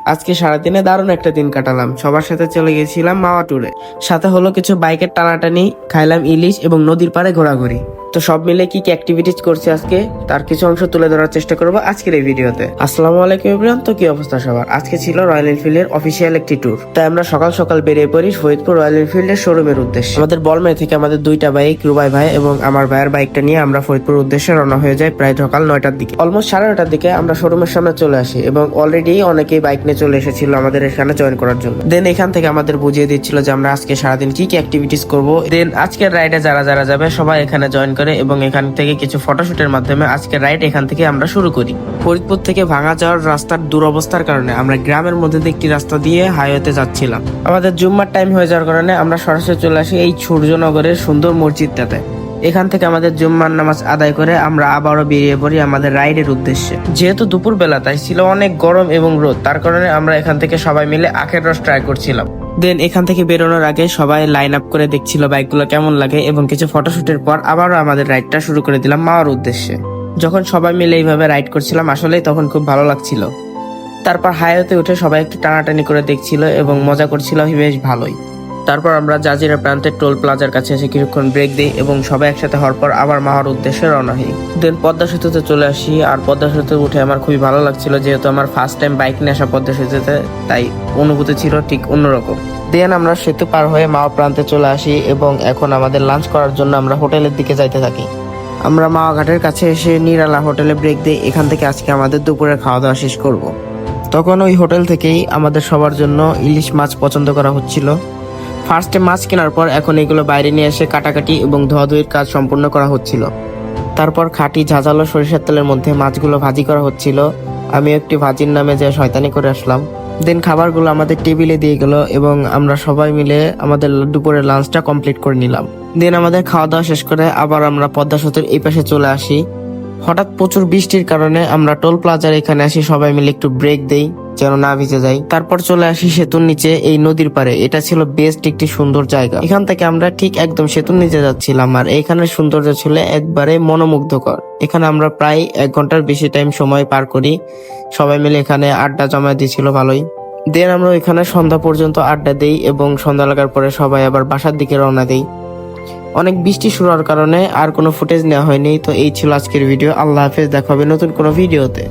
আজকে সারাদিনে দারুণ একটা দিন কাটালাম। সবার সাথে চলে গেছিলাম মাওয়া ট্যুরে। সাথে হলো কিছু বাইকের টানাটানি, খাইলাম ইলিশ এবং নদীর পাড়ে ঘোরাঘুরি। তো সব মিলে কি কি অ্যাক্টিভিটিস করছি আজকে তার কিছু অংশ তুলে ধরার চেষ্টা করবো আজকের এই ভিডিওতে। আসসালামু আলাইকুম এভরিওয়ান। তো কি অবস্থা সবার? আজকে ছিল রয়্যাল এনফিল্ডের অফিসিয়াল একটি ট্যুর। তাই আমরা সকাল সকাল বেরিয়ে পড়ি ফরিদপুর রয়্যাল এনফিল্ডের শোরুমের উদ্দেশ্যে। আমাদের বলমাই থেকে আমাদের দুইটা বাইক, রুবাই ভাই এবং আমার ভাইয়ের বাইকটা নিয়ে আমরা ফরিদপুর উদ্দেশ্যে রওনা হয়ে যাই প্রায় সকাল 9টার দিকে। অলমোস্ট 9:30টার দিকে আমরা শোরুমের সামনে চলে আসি এবং অলরেডি অনেকেই বাইক নিয়ে চলে এসেছিল আমাদের এখানে জয়েন করার জন্য। দেন এখান থেকে আমাদের বুঝিয়ে দিচ্ছিল যে আমরা আজকে সারাদিন কি কি অ্যাক্টিভিটিস করব। দেন আজকের রাইডে যারা যারা যাবে সবাই এখানে জয়েন করে এবং এখান থেকে কিছু ফটোশুটের মাধ্যমে আজকের রাইড এখান থেকে আমরা শুরু করি। ফরিদপুর থেকে ভাঙা যাওয়ার রাস্তার দুরবস্থার কারণে আমরা গ্রামের মধ্যে দিয়ে একটি রাস্তা দিয়ে হাইওয়েতে যাচ্ছিলাম। আমাদের জুম্মার টাইম হয়ে যাওয়ার কারণে আমরা সরাসরি চলে আসি এই সূর্যনগরের সুন্দর মসজিদটাতে। এখান থেকে আমাদের জুম্মার নামাজ আদায় করে আমরা আবারও বেরিয়ে পড়ি আমাদের রাইডের উদ্দেশ্যে। যেহেতু দুপুর বেলা তাই ছিল অনেক গরম এবং রোদ, তার কারণে আমরা এখান থেকে সবাই মিলে আখের রস ট্রাই করছিলাম। দেন এখান থেকে বেরোনোর আগে সবাই লাইন আপ করে দেখছিল বাইকগুলো কেমন লাগে এবং কিছু ফটোশুটের পর আবারও আমাদের রাইডটা শুরু করে দিলাম মাওয়ার উদ্দেশ্যে। যখন সবাই মিলে এইভাবে রাইড করছিলাম আসলেই তখন খুব ভালো লাগছিল। তারপর হাইওয়েতে উঠে সবাই একটু টানাটানি করে দেখছিল এবং মজা করছিল বেশ ভালোই। তারপর আমরা জাজিরা প্রান্তের টোল প্লাজার কাছে এসে কিছুক্ষণ ব্রেক দিই এবং সবাই একসাথে হওয়ার পর আবার মাওয়ার উদ্দেশ্যে রওনা হই। দেন পদ্মা সেতুতে চলে আসি। আর পদ্মা সেতুতে উঠে আমার খুবই ভালো লাগছিল, যেহেতু আমার ফার্স্ট টাইম বাইক নিয়ে আসা পদ্মা সেতুতে, তাই অনুভূতি ছিল ঠিক অন্যরকম। দেন আমরা সেতু পার হয়ে মাওয়া প্রান্তে চলে আসি এবং এখন আমাদের লাঞ্চ করার জন্য আমরা হোটেলের দিকে যাইতে থাকি। আমরা মাওয়া ঘাটের কাছে এসে নিরালা হোটেলে ব্রেক দিই। এখান থেকে আজকে আমাদের দুপুরের খাওয়া দাওয়া শেষ করব। তখন ওই হোটেল থেকেই আমাদের সবার জন্য ইলিশ মাছ পছন্দ করা হচ্ছিল। ফার্স্টে মাছ কেনার পর এখন এগুলো বাইরে নিয়ে এসে কাটাকাটি এবং ধোয়াধুয়ির কাজ সম্পূর্ণ করা হচ্ছিল। তারপর খাঁটি ঝাঁঝালো সরিষার তেলের মধ্যে মাছগুলো ভাজি করা হচ্ছিল। আমি একটি ভাজির নামে যে শয়তানি করে আসলাম। দেন খাবারগুলো আমাদের টেবিলে দিয়ে গেল এবং আমরা সবাই মিলে আমাদের দুপুরের লাঞ্চটা কমপ্লিট করে নিলাম। দেন আমাদের খাওয়া দাওয়া শেষ করে আবার আমরা পদ্মা সেতুর এই পাশে চলে আসি। হঠাৎ প্রচুর বৃষ্টির কারণে আমরা টোল প্লাজার এখানে আসি, সবাই মিলে একটু ব্রেক দেই যেন না ভিজে যাই। তারপর চলে আসি সেতুর নিচে এই নদীর পাড়ে। এটা ছিল বেস্ট একটি সুন্দর জায়গা। এখান থেকে আমরা ঠিক একদম সেতুর নিচে যাচ্ছিলাম আর এইখানের সৌন্দর্য ছিল একবারে মনোমুগ্ধকর। এখানে আমরা প্রায় 1 ঘন্টার বেশি টাইম সময় পার করি। সবাই মিলে এখানে আড্ডা জমা দিয়েছিল ভালোই। দেন আমরা এখানে সন্ধ্যা পর্যন্ত আড্ডা দেই এবং সন্ধ্যা লাগার পরে সবাই আবার বাসার দিকে রওনা দেই। অনেক বৃষ্টি শুরু হওয়ার কারণে আর কোনো ফুটেজ নেওয়া হয়নি। তো এই ছিল আজকের ভিডিও। আল্লাহ হাফেজ, দেখা হবে নতুন কোনো ভিডিওতে।